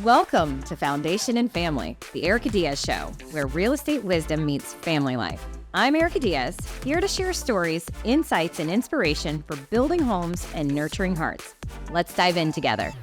Welcome to Foundation and Family, the Erica Diaz Show, where real estate wisdom meets family life. I'm Erica Diaz, here to share stories, insights, and inspiration for building homes and nurturing hearts. Let's dive in together.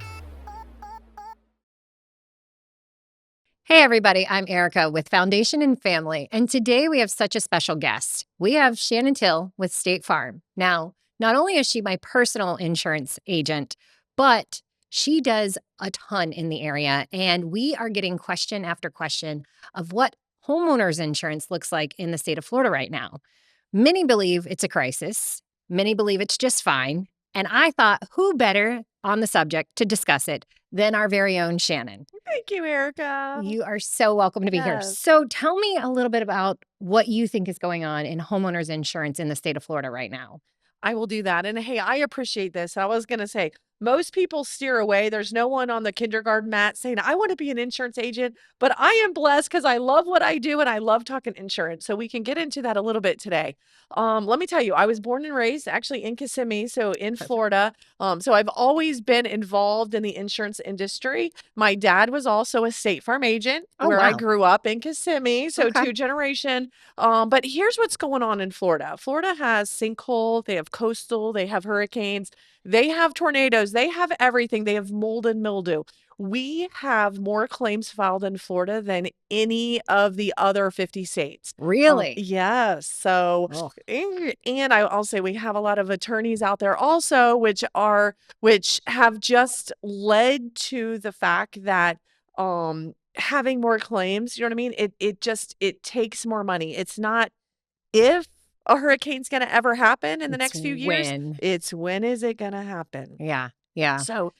Hey everybody, I'm Erica with Foundation and Family, and today we have such a special guest. We have Shannon Hill with State Farm. Now, not only is she my personal insurance agent, but she does a ton in the area, and we are getting question after question of what homeowners insurance looks like in the state of Florida right now. Many believe it's a crisis. Many believe it's just fine. And I thought, who better on the subject to discuss it than our very own Shannon? Thank you, Erica. You are so welcome to be here. Yes. So tell me a little bit about what you think is going on in homeowners insurance in the state of Florida right now. I will do that. And hey, I appreciate this. I was going to say, most people steer away. There's no one on the kindergarten mat saying, I want to be an insurance agent, but I am blessed because I love what I do and I love talking insurance. So we can get into that a little bit today. Let me tell you, I was born and raised actually in Kissimmee, so in Florida. So I've always been involved in the insurance industry. My dad was also a State Farm agent where I Wow. grew up in Kissimmee, so Okay. two generation. But here's what's going on in Florida. Florida has sinkhole, they have coastal, they have hurricanes, they have tornadoes, they have everything. They have mold and mildew. We have more claims filed in Florida than any of the other 50 states. Really? Yes. So, Ugh. and I'll say we have a lot of attorneys out there also, which have just led to the fact that having more claims, you know what I mean? It takes more money. It's not if a hurricane's going to ever happen in the It's next few years. when. It's when is it going to happen? Yeah. Yeah. So,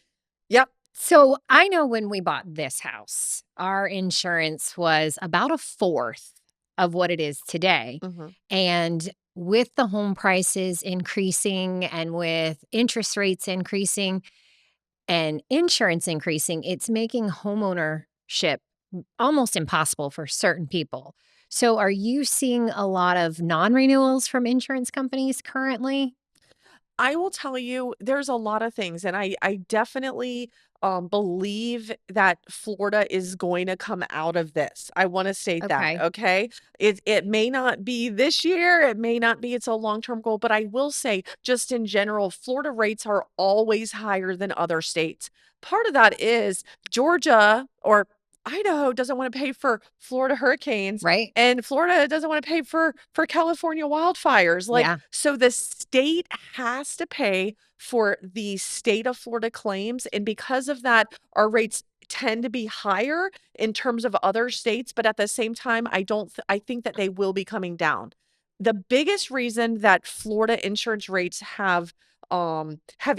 yep. So I know when we bought this house, our insurance was about a fourth of what it is today. Mhm. And with the home prices increasing and with interest rates increasing and insurance increasing, it's making homeownership almost impossible for certain people. So are you seeing a lot of non-renewals from insurance companies currently? I will tell you, there's a lot of things, and I definitely believe that Florida is going to come out of this. I want to state that, Okay. okay? It may not be this year, it may not be it's a long-term goal, but I will say, just in general, Florida rates are always higher than other states. Part of that is Georgia or Idaho doesn't want to pay for Florida hurricanes, Right? and Florida doesn't want to pay for California wildfires. Like, Yeah. so the state has to pay for the state of Florida claims, and because of that, our rates tend to be higher in terms of other states, but at the same time, I think that they will be coming down. The biggest reason that Florida insurance rates have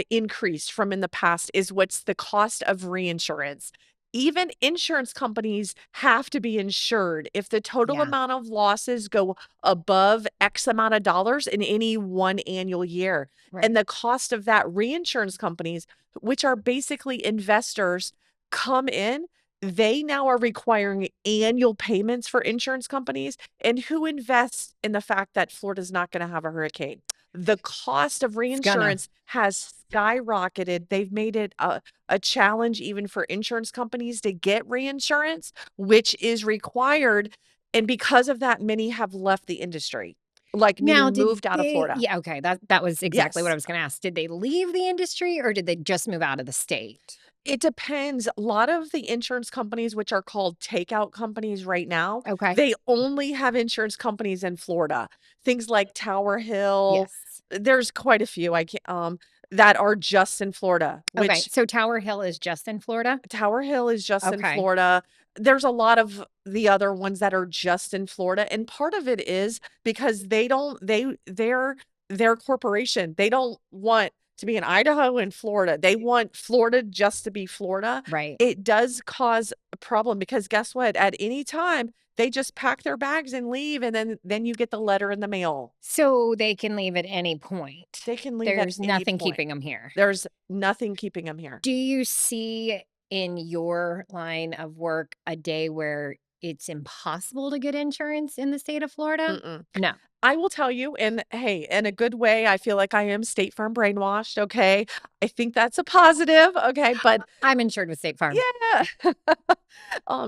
increased from in the past is what's the cost of reinsurance. Even insurance companies have to be insured if the total Yeah. amount of losses go above X amount of dollars in any one annual year. Right. And the cost of that, reinsurance companies, which are basically investors, come in. They now are requiring annual payments for insurance companies. And who invests in the fact that Florida's not going to have a hurricane? The cost of It's gonna. reinsurance has skyrocketed. They've made it a challenge even for insurance companies to get reinsurance, which is required. And because of that, many have left the industry, like Now, meaning did moved out of they Florida. yeah, okay, that was exactly what I Yes. was gonna ask. Did they leave the industry or did they just move out of the state? It depends. A lot of the insurance companies, which are called takeout companies right now, Okay. they only have insurance companies in Florida. Things like Tower Hill. Yes. There's quite a few I can that are just in Florida, Okay, which so Tower Hill is just in Florida? Tower Hill is just in Okay. Florida. There's a lot of the other ones that are just in Florida, and part of it is because they don't they're corporation. They don't want to be in Idaho and Florida. They want Florida just to be Florida. Right. It does cause a problem because guess what? At any time, they just pack their bags and leave, and then you get the letter in the mail. So they can leave at any point. They can leave at There's any nothing point. keeping them here. There's nothing keeping them here. Do you see in your line of work a day where it's impossible to get insurance in the state of Florida? Mm-mm. No. I will tell you, and hey, in a good way, I feel like I am State Farm brainwashed, okay? I think that's a positive, okay? But I'm insured with State Farm. yeah.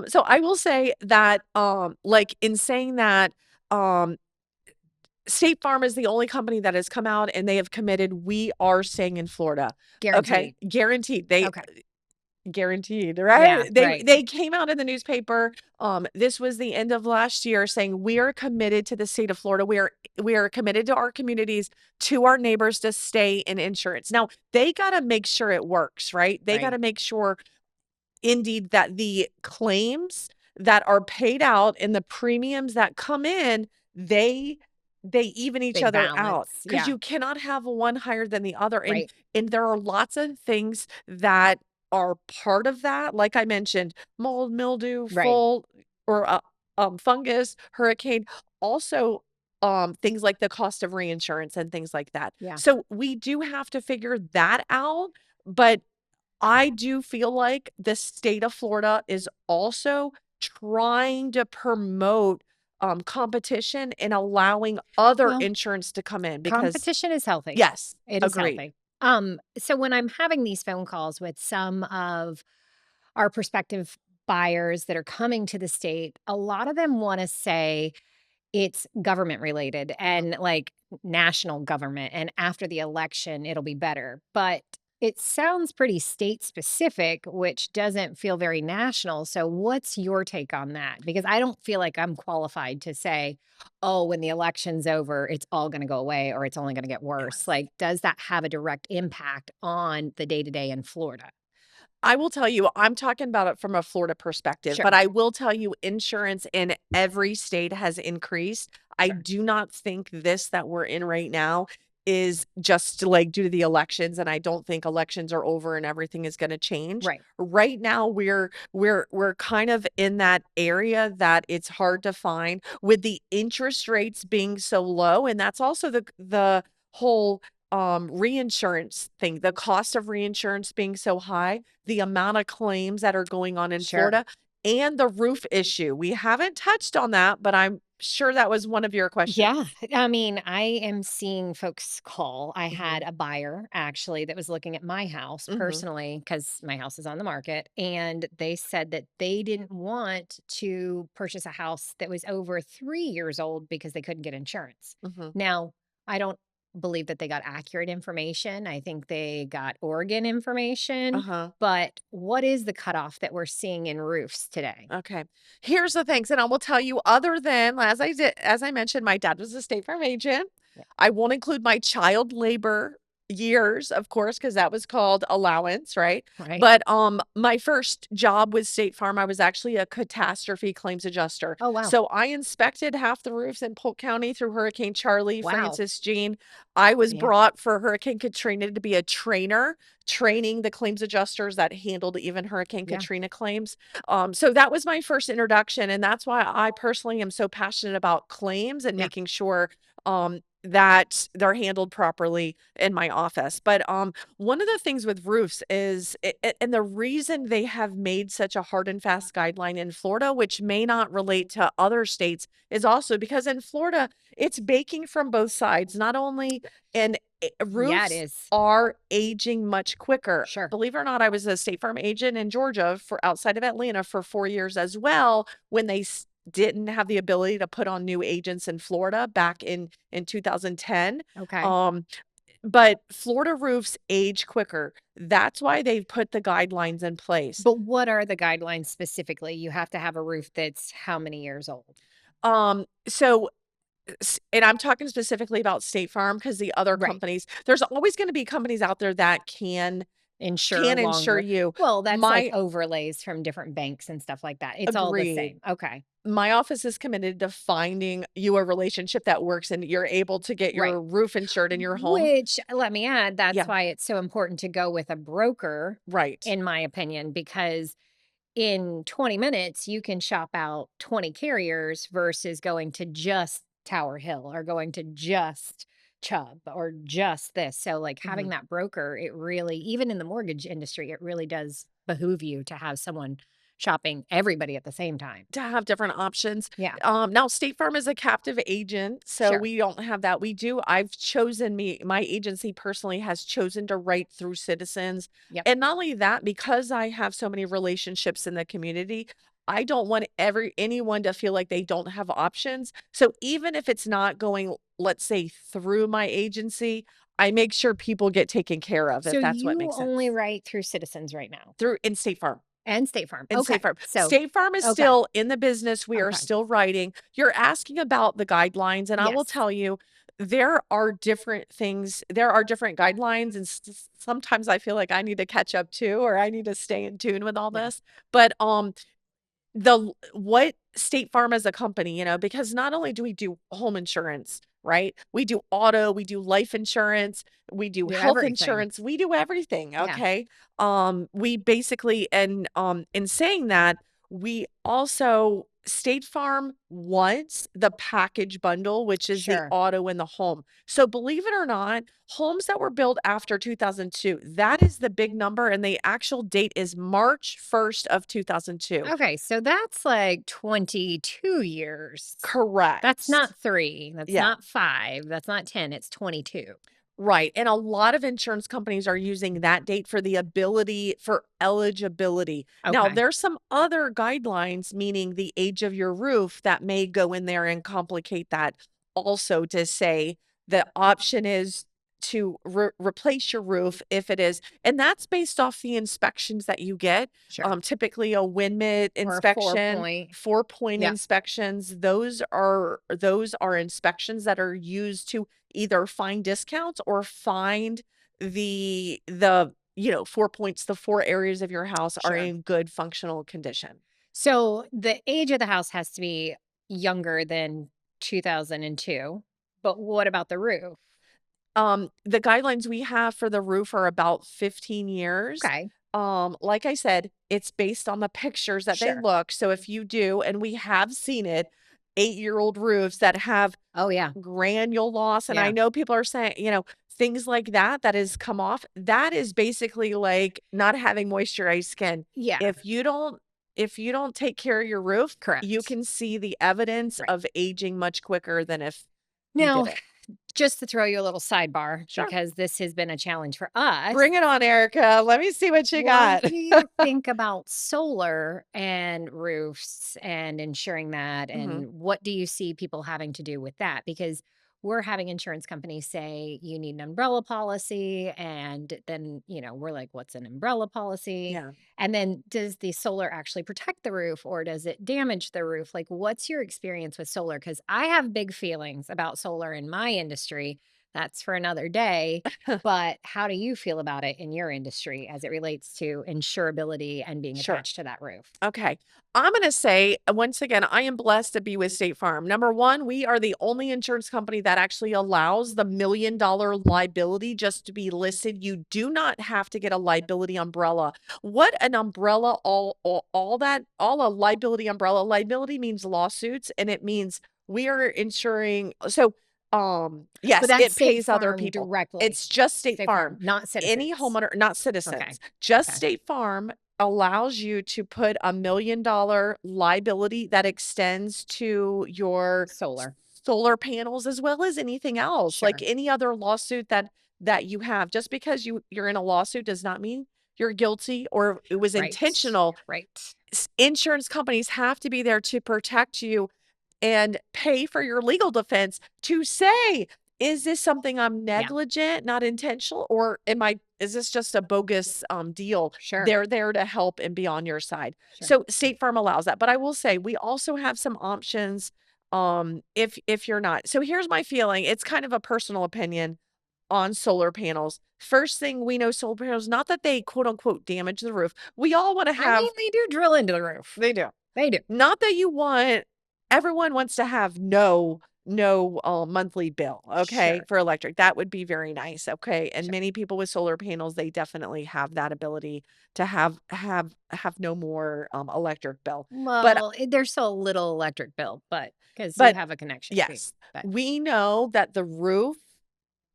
So I will say that, like, in saying that, um, State Farm is the only company that has come out and they have committed, "We are staying in Florida." Okay? Guaranteed. Guaranteed. They Okay. guaranteed, Yeah, right? They right. they came out in the newspaper, this was the end of last year saying, "We are committed to the state of Florida. We are committed to our communities, to our neighbors to stay in insurance." Now, they gotta make sure it works, right? They Right. gotta make sure indeed that the claims that are paid out and the premiums that come in, they even each They other out balance. because Yeah. you cannot have one higher than the other. And Right. and there are lots of things that are part of that. Like I mentioned, mold, mildew, Right. fall, or fungus, hurricane, also things like the cost of reinsurance and things like that. Yeah. So we do have to figure that out. But I do feel like the state of Florida is also trying to promote, competition and allowing other Well, insurance to come in because competition is healthy. yes, It is agreed. healthy. So when I'm having these phone calls with some of our prospective buyers that are coming to the state, a lot of them want to say it's government related Mhm. and like national government. And after the election, it'll be better. But it sounds pretty state specific, which doesn't feel very national. So, what's your take on that? Because I don't feel like I'm qualified to say, oh, when the election's over, it's all going to go away or it's only going to get worse. Yes. Like, does that have a direct impact on the day to day in Florida? I will tell you, I'm talking about it from a Florida perspective, but Sure, I will tell you insurance in every state has increased. I sure. do not think this that we're in right now is just like due to the elections, and I don't think elections are over and everything is going to change. Right. Right now we're kind of in that area that it's hard to find with the interest rates being so low, and that's also the whole reinsurance thing, the cost of reinsurance being so high, the amount of claims that are going on in Sure. Florida, and the roof issue. We haven't touched on that, but I'm sure that was one of your Yeah, questions. I mean, I am seeing folks call. I had Mhm, a buyer actually that was looking at my house mhm, personally because my house is on the market. And they said that they didn't want to purchase a house that was over 3 years old because they couldn't get insurance. mhm. Now, I don't believe that they got accurate information. I think they got Oregon information. Uh-huh. But what is the cutoff that we're seeing in roofs today? Okay. Here's the things, and I will tell you other than as I mentioned, my dad was a State Farm agent. Yeah. I won't include my child labor years, of course, because that was called allowance, right? Right. But, my first job with State Farm, I was actually a catastrophe claims adjuster. Oh, wow. So I inspected half the roofs in Polk County through Hurricane Charlie, Wow. Francis Jean. I was Yeah. brought for Hurricane Katrina to be a trainer, training the claims adjusters that handled even Hurricane Yeah. Katrina claims. So that was my first introduction, and that's why I personally am so passionate about claims and Yeah. making sure that they're handled properly in my office. But one of the things with roofs is, and the reason they have made such a hard and fast guideline in Florida, which may not relate to other states, is also because in Florida it's baking from both sides. Not only and Yeah, it roofs is. are aging much quicker. Sure. Believe it or not, I was a State Farm agent in Georgia for outside of Atlanta for 4 years as well when they didn't have the ability to put on new agents in Florida back in 2010. Okay. Um, but Florida roofs age quicker. That's why they've put the guidelines in place. But what are the guidelines specifically? You have to have a roof that's how many years old? So and I'm talking specifically about State Farm because the other Right. companies, there's always going to be companies out there that Insure can insure longer. you. Well, that's like My overlays from different banks and stuff like that. It's all the agreed. same. Okay. My office is committed to finding you a relationship that works and you're able to get Right. your roof insured in your home. Which, let me add, that's Yeah, why it's so important to go with a broker, right. in my opinion, because in 20 minutes, you can shop out 20 carriers versus going to just Tower Hill or going to just Chubb or just this. So, like having Mhm. that broker, it really, even in the mortgage industry, it really does behoove you to have someone shopping everybody at the same time. To have different options. Yeah. Now State Farm is a captive agent, so Sure. we don't have that. I've chosen my agency personally has chosen to write through Citizens. Yep. And not only that, because I have so many relationships in the community, I don't want anyone to feel like they don't have options. So even if it's not going, let's say, through my agency, I make sure people get taken care of, So if that's what you makes only sense. write through Citizens right now Through in State Farm. and State Farm. And State Okay. Farm. So, State Farm is okay. still in the business. We are Okay. still writing. You're asking about the guidelines, and I will Yes. tell you, there are different things. There are different guidelines, and sometimes I feel like I need to catch up too, or I need to stay in tune with all Yeah. this. But the what State Farm as a company, because not only do we do home insurance, right? We do auto, we do life insurance, we do Do health everything. insurance, we do everything, Yeah. okay? We basically and in saying that, we also State Farm wants the package bundle, which is the Sure. auto and the home. So believe it or not, homes that were built after 2002, that is the big number, and the actual date is March 1st of 2002. Okay. So that's like 22 years. That's Correct. not 3. That's Yeah. not 5. That's not 10. It's 22. Right. And a lot of insurance companies are using that date for the ability for eligibility. Now, Okay. there's some other guidelines, meaning the age of your roof, that may go in there and complicate that also, to say the option is to replace your roof if it is, and that's based off the inspections that you get. Sure. Typically a wind mitt Or a 4 inspection, point. 4-point Yeah. inspections. Those are inspections that are used to either find discounts or find the 4 points, the 4 areas of your house are Sure. in good functional condition. So the age of the house has to be younger than 2002. But what about the roof? The guidelines we have for the roof are about 15 years. Okay. Like I said, it's based on the pictures that they Sure. look. So if you do, and we have seen it, 8-year-old roofs that have Oh, yeah. granule loss, and I Yeah. know people are saying, things like that has come off. That is basically like not having moisturized skin. Yeah. If you don't take care of your roof, you Correct. can see the evidence Right. of aging much quicker than if you Now, didn't. just to throw you a little sidebar, Sure. because this has been a challenge for us. Bring it on, Erica. Let me see what you What got. do you think about solar and roofs and insuring that? Mhm. And what do you see people having to do with that? Because we're having insurance companies say you need an umbrella policy. And then, we're like, what's an umbrella policy? Yeah. And then does the solar actually protect the roof or does it damage the roof? Like, what's your experience with solar? Because I have big feelings about solar in my industry. That's for another day. But how do you feel about it in your industry as it relates to insurability and being Sure. attached to that roof? Okay. I'm going to say, once again, I am blessed to be with State Farm. Number one, we are the only insurance company that actually allows the $1 million liability just to be listed. You do not have to get a liability umbrella. What an umbrella, all a liability umbrella. Liability means lawsuits, and it means we are insuring. So, But yes, that's it State pays other Farm people. directly. It's just State State Farm, Farm. not Any Citizens. homeowner, not Okay. Citizens, just Okay. State Farm allows you to put a $1 million liability that extends to your Solar. solar panels as well as anything else, like Sure. any other lawsuit that you have. Just because you're in a lawsuit does not mean you're guilty or it was Right. intentional. Right. Insurance companies have to be there to protect you and pay for your legal defense to say, is this something I'm Yeah. negligent, not intentional, or is this just a bogus deal? Sure. They're there to help and be on your side. Sure. So State Farm allows that. But I will say we also have some options if you're not. So here's my feeling. It's kind of a personal opinion on solar panels. First thing, we know solar panels, not that they quote unquote damage the roof. We all want to I mean, have, they do drill into the roof. they do. They do. Not that everyone wants to have no monthly bill, okay, Sure. for electric. That would be very nice, okay? And Sure. many people with solar panels, they definitely have that ability to have no more electric bill. But Well, there's still a little electric bill, but because you but have a connection fee. yes, But we know that the roof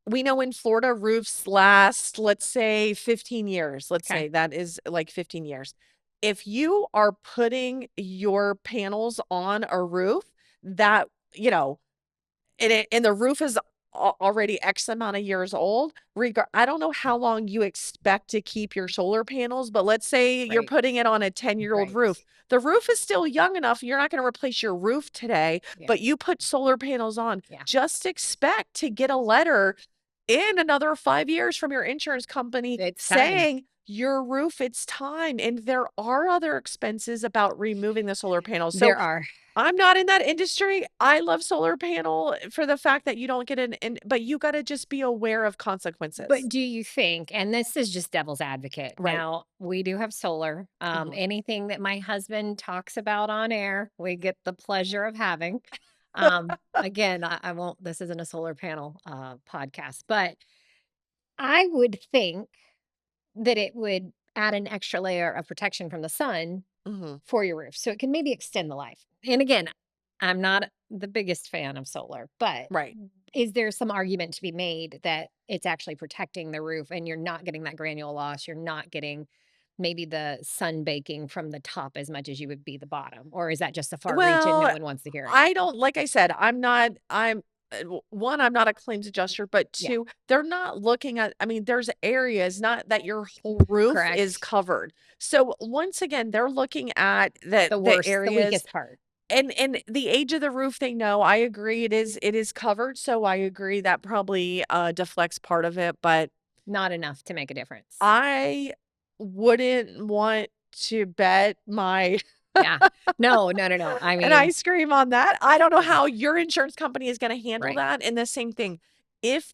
we know in Florida roofs last, let's say 15 years. Let's Okay. say that is like 15 years. If you are putting your panels on a roof that, and the roof is already X amount of years old, I don't know how long you expect to keep your solar panels, but let's say you're Right. putting it on a 10-year-old Right. roof. The roof is still young enough. You're not going to replace your roof today, Yeah. but you put solar panels on. Yeah. Just expect to get a letter in another 5 years from your insurance company It's time. saying your roof, it's time. And there are other expenses about removing the solar panels. So There are. I'm not in that industry. I love solar panel for the fact that you don't get but you got to just be aware of consequences. But do you think, and this is just devil's advocate. Right. Now, we do have solar. Mhm. Anything that my husband talks about on air, we get the pleasure of having. Again, I won't, this isn't a solar panel podcast, but I would think that it would add an extra layer of protection from the sun Mhm. for your roof. So it can maybe extend the life. And again, I'm not the biggest fan of solar, but Right. is there some argument to be made that it's actually protecting the roof and you're not getting that granule loss? You're not getting maybe the sun baking from the top as much as you would be the bottom? Or is that just a far reach and no Well, one wants to hear it? I don't, like I said, one, I'm not a claims adjuster, but Yeah, two, they're not looking at, I mean, there's areas, not that your whole roof is correct. covered. So once again, they're looking at the The areas weakest part, and the age of the roof. They know, I agree, it is covered. So I agree that probably deflects part of it, but not enough to make a difference. I wouldn't want to bet my Yeah. No, no, no, no. I an mean, ice cream on that. I don't know yeah, how your insurance company is gonna handle right. that, and the same thing. If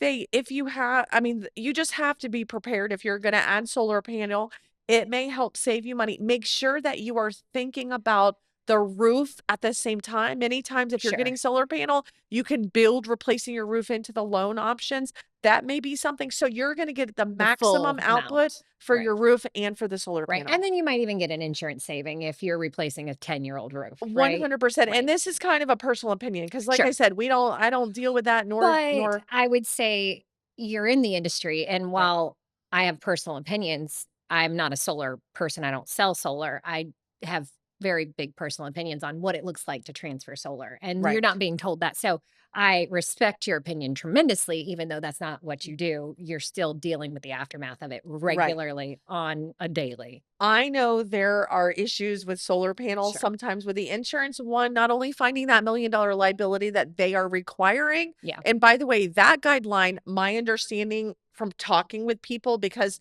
you have, I mean, you just have to be prepared if you're gonna add solar panel, it may help save you money. Make sure that you are thinking about the roof at the same time. Many times, if you're Sure. getting solar panel, you can build replacing your roof into the loan options. That may be something, so you're gonna get the The maximum full output amount. for Right. your roof and for the solar Right, and panel. then you might even get an insurance saving if you're replacing a 10-year-old roof, right? 100%, and Right. this is kind of a personal opinion because, like I Sure. said, I don't deal with that But nor I would say you're in the industry, and right, while I have personal opinions, I'm not a solar person, I don't sell solar. I have very big personal opinions on what it looks like to transfer solar, and you're right. not being told that. So, I respect your opinion tremendously, even though that's not what you do. You're still dealing with the aftermath of it Right. regularly on a daily. I know there are issues with solar panels, Sure. sometimes with the insurance. One, not only finding that $1 million liability that they are requiring, Yeah. and by the way, that guideline, my understanding from talking with people, because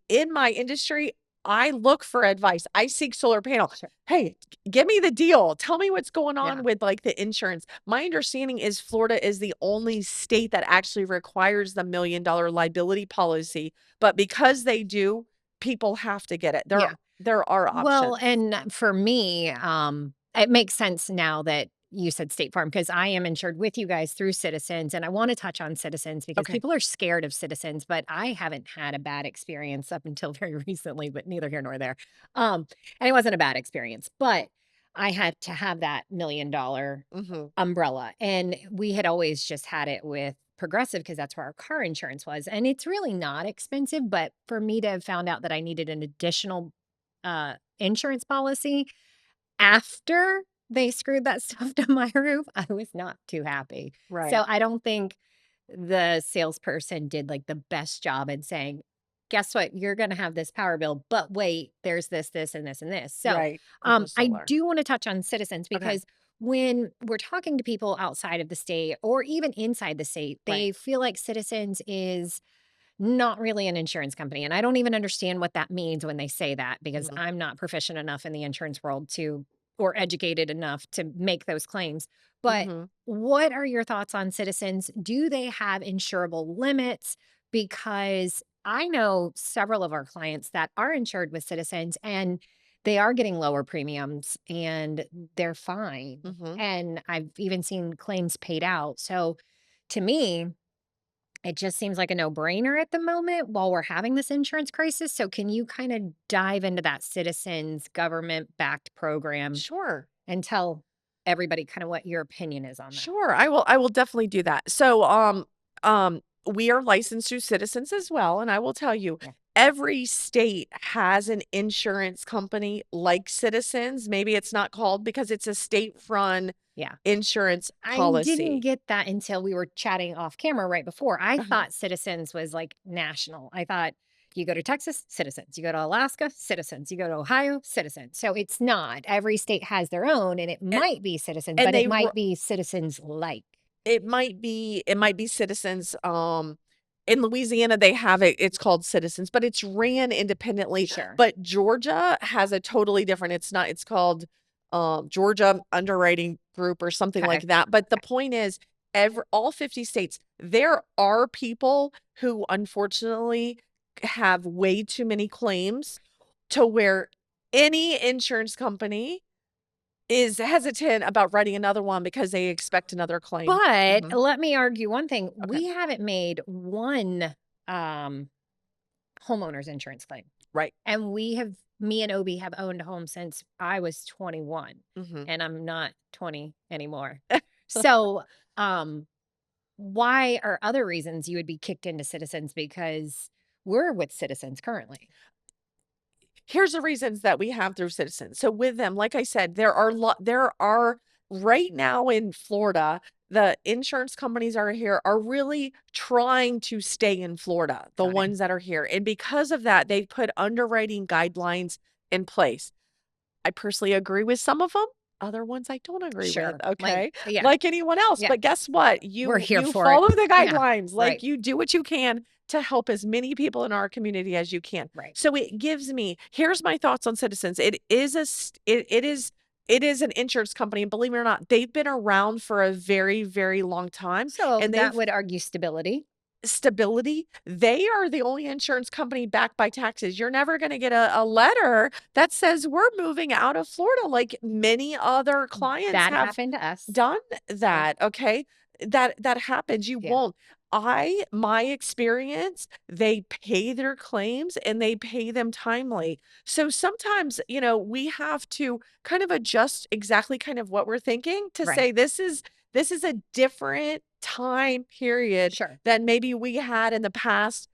in my industry, I look for advice. I seek solar panel. Sure. Hey, give me the deal. Tell me what's going Yeah. on with like the insurance. My understanding is Florida is the only state that actually requires the $1 million liability policy, but because they do, people have to get it. Yeah. There are Well, options. and for me, it makes sense now that you said State Farm because I am insured with you guys through Citizens, and I want to touch on Citizens because Okay. people are scared of Citizens, but I haven't had a bad experience up until very recently, but neither here nor there. And it wasn't a bad experience, but I had to have that $1 million Mhm. umbrella, and we had always just had it with Progressive because that's where our car insurance was, and it's really not expensive, but for me to have found out that I needed an additional insurance policy after they screwed that stuff to my roof, I was not too happy. So Right. I don't think the salesperson did like the best job in saying, guess what? You're going to have this power bill, but wait, there's this, and this, and this. So Right. With the I solar. do want to touch on Citizens Okay. because when we're talking to people outside of the state or even inside the state, Right. they feel like Citizens is not really an insurance company, and I don't even understand what that means when they say that because Mhm. I'm not proficient enough in the insurance world to or educated enough to make those claims. But Mhm. what are your thoughts on Citizens? Do they have insurable limits? Because I know several of our clients that are insured with Citizens and they are getting lower premiums and they're fine. Mhm. And I've even seen claims paid out. So to me, it just seems like a no-brainer at the moment while we're having this insurance crisis. So can you kind of dive into that Citizens government-backed program Sure. and tell everybody kind of what your opinion is on that? Sure. I will definitely do that. So, we are licensed through Citizens as well. And I will tell you, Yeah. every state has an insurance company like Citizens. Maybe it's not called because it's a state-run Yeah. insurance I didn't policy. get that until we were chatting off camera right before. I Uh-huh. thought Citizens was like national. I thought you go to Texas, Citizens. You go to Alaska, Citizens. You go to Ohio, Citizens. So it's not. Every state has their own, and it And, might be Citizens, and but it they might be Citizens like. it might be Citizens. In Louisiana, they have it. It's called Citizens, but it's ran independently. Sure. But Georgia has a totally different. It's not. It's called Georgia Underwriting Group or something Okay. like that. But the point is, all 50 states, there are people who unfortunately have way too many claims to where any insurance company is hesitant about writing another one because they expect another claim. But Mhm. let me argue one thing. Okay. We haven't made one homeowner's insurance claim. Right. And me and Obi have owned a home since I was 21, Mhm. and I'm not 20 anymore. So, why are other reasons you would be kicked into Citizens? Because we're with Citizens currently. Here's the reasons that we have through Citizens. So with them, like I said, there are right now in Florida, the insurance companies are really trying to stay in Florida, the Okay. ones that are here. And because of that, they've put underwriting guidelines in place. I personally agree with some of them. Other ones I don't agree with, Sure. okay? Yeah. Like anyone else, Yeah. but guess what? We're You here you for it. follow the Yeah. guidelines, like, Right. you do what you can to help as many people in our community as you can. Right. So it gives me here's my thoughts on Citizens. It is an insurance company, and believe it or not, they've been around for a very, very long time, So and that they've would argue stability. stability. They are the only insurance company backed by taxes. You're never going to get a letter that says we're moving out of Florida like many other clients That have happened to us. done Yeah. that. Okay. That happens. You Yeah. won't. My experience, they pay their claims and they pay them timely. So sometimes, we have to kind of adjust exactly kind of what we're thinking to Right. say this is a different time period Sure. than maybe we had in the past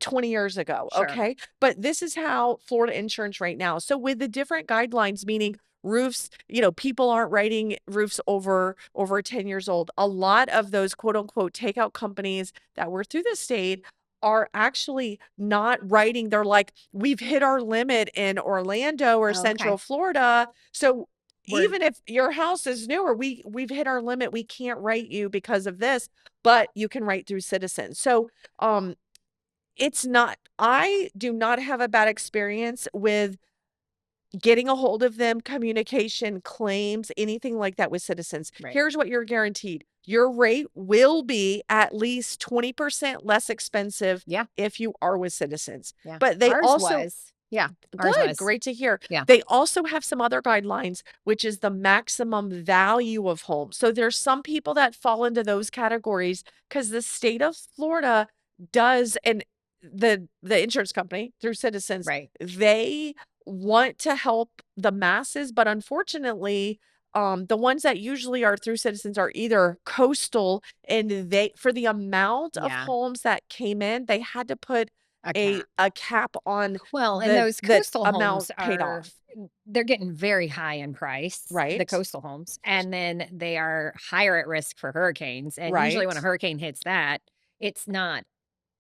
20 years ago, Sure. okay? But this is how Florida insurance right now. So with the different guidelines, meaning roofs, people aren't writing roofs over 10 years old. A lot of those quote unquote takeout companies that were through the state are actually not writing. They're like, we've hit our limit in Orlando or Okay. Central Florida. So We're even if your house is newer, we've hit our limit. We can't write you because of this, but you can write through Citizens. So it's not I do not have a bad experience with getting a hold of them, communication, claims, anything like that with Citizens. right. Here's what you're guaranteed. Your rate will be at least 20% less expensive Yeah. if you are with Citizens. Yeah. But they Ours also was. Yeah. Ours good, was. great to hear. Yeah. They also have some other guidelines, which is the maximum value of homes. So there's some people that fall into those categories because the state of Florida does, and the insurance company through Citizens, Right. they want to help the masses, but unfortunately, the ones that usually are through Citizens are either coastal, and they for the amount of Yeah. homes that came in, they had to put A a cap. a cap on Well, and the those the coastal amount homes paid are off, they're getting very high in price, the right? coastal homes, and then they are higher at risk for hurricanes. And usually when a Right, hurricane hits that, it's not,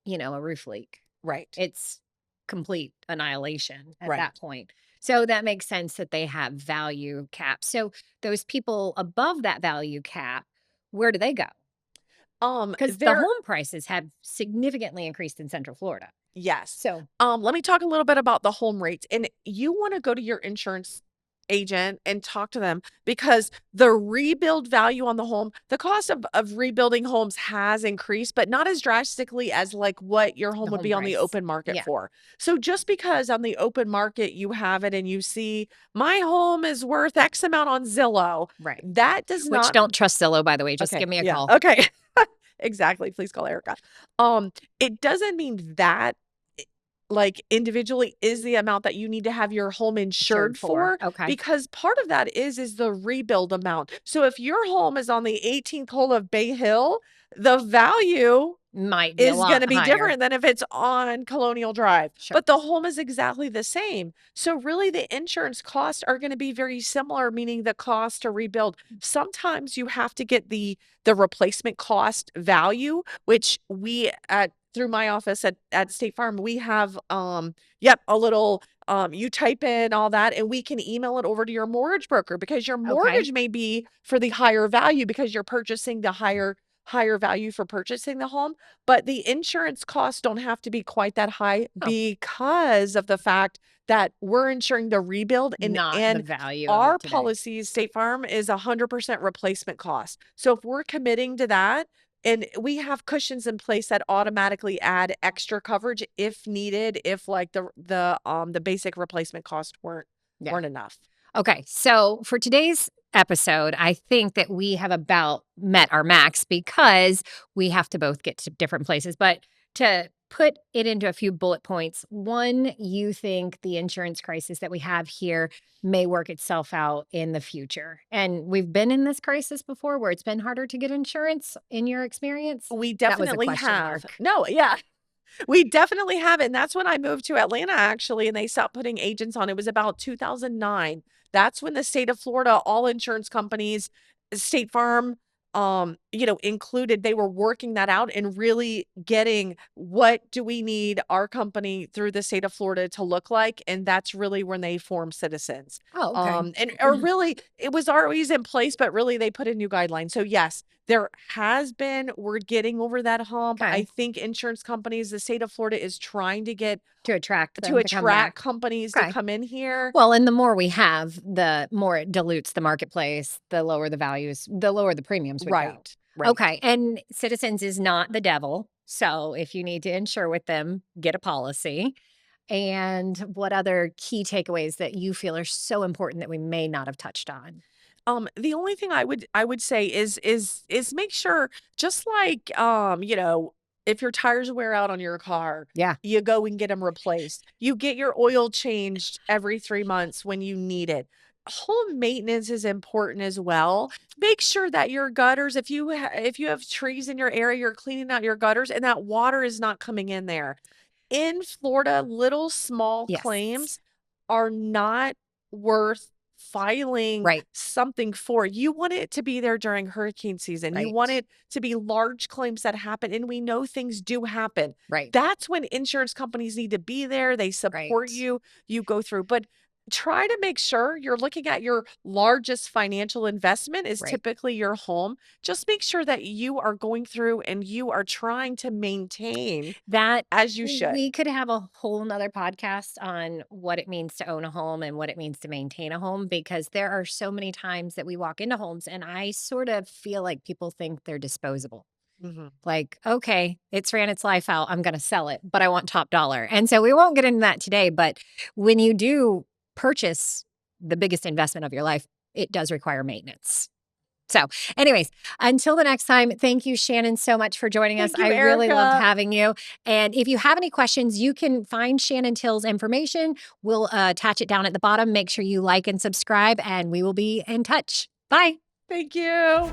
a roof leak. right, It's complete annihilation at that right. point. So that makes sense that they have value caps. So those people above that value cap, where do they go? Because the There home prices have significantly increased in Central Florida. yes. So, Let me talk a little bit about the home rates, and you wanna go to your insurance agent and talk to them because the rebuild value on the home, the cost of rebuilding homes has increased, but not as drastically as, like, what your home the would home be on the price. open market Yeah. for. So just because on the open market you have it and you see, "My home is worth X amount on Zillow," Right. that does Which not don't trust Zillow, by the way. Just okay, give me a yeah, call. okay. Exactly, please call Erica. It doesn't mean that, like, individually is the amount that you need to have your home Insured insured for. for, Okay. because part of that is the rebuild amount. So if your home is on the 18th hole of Bay Hill, the value Might be a is lot gonna be higher. different than if it's on Colonial Drive, Sure. but the home is exactly the same. So really the insurance costs are gonna be very similar, meaning the cost to rebuild. Sometimes you have to get the replacement cost value, which we at through my office at State Farm, we have, a little, you type in all that and we can email it over to your mortgage broker because your Okay. mortgage may be for the higher value because you're purchasing the higher value for purchasing the home, but the insurance costs don't have to be quite that high Oh, because of the fact that we're insuring the rebuild not the and value of our it today. policies, State Farm is 100% replacement cost. So if we're committing to that, and we have cushions in place that automatically add extra coverage if needed, if like the basic replacement costs Yeah. weren't enough. Okay. So for today's episode, I think that we have about met our max because we have to both get to different places. But to put it into a few bullet points, one, you think the insurance crisis that we have here may work itself out in the future. And we've been in this crisis before where it's been harder to get insurance in your experience. We That was a definitely question have. mark. No, yeah. We definitely have it, and that's when I moved to Atlanta, actually, and they stopped putting agents on. It was about 2009. That's when the state of Florida, all insurance companies, State Farm, included, they were working that out and really getting what do we need our company through the state of Florida to look like, and that's really when they formed Citizens. Oh, okay. And or really, it was always in place, but really they put in new guidelines. So yes, there has been, we're getting over that hump. I Okay. think insurance companies, the state of Florida is trying to get To attract to them to come attract back. companies to Okay. come in here. Well, and the more we have, the more it dilutes the marketplace, the lower the values, the lower the premiums would go. Right. Right. Okay. And Citizens is not the devil. So if you need to insure with them, get a policy. And what other key takeaways that you feel are so important that we may not have touched on? The only thing I would say is make sure, just like if your tires wear out on your car, Yeah. you go and get them replaced. You get your oil changed every 3 months when you need it. Home maintenance is important as well. Make sure that your gutters, if you have trees in your area, you're cleaning out your gutters and that water is not coming in there. In Florida, little small Yes. claims are not worth filing Right. something for. You want it to be there during hurricane season. You want Right. it to be large claims that happen, and we know things do happen. Right. That's when insurance companies need to be there. They support Right. you. You go through, but try to make sure you're looking at your largest financial investment is Right. typically your home. Just make sure that you are going through and you are trying to maintain That as you should. we could have a whole nother podcast on what it means to own a home and what it means to maintain a home, because there are so many times that we walk into homes and I sort of feel like people think they're disposable. Mhm. Like, okay, it's ran its life out. I'm going to sell it, but I want top dollar. And so we won't get into that today. But when you do purchase the biggest investment of your life, it does require maintenance. So, anyways, until the next time, thank you, Shannon, so much for joining us. Thank I you, really loved Erica. having you. And if you have any questions, you can find Shannon Till's information. We'll attach it down at the bottom. Make sure you like and subscribe, and we will be in touch. Bye. Thank you.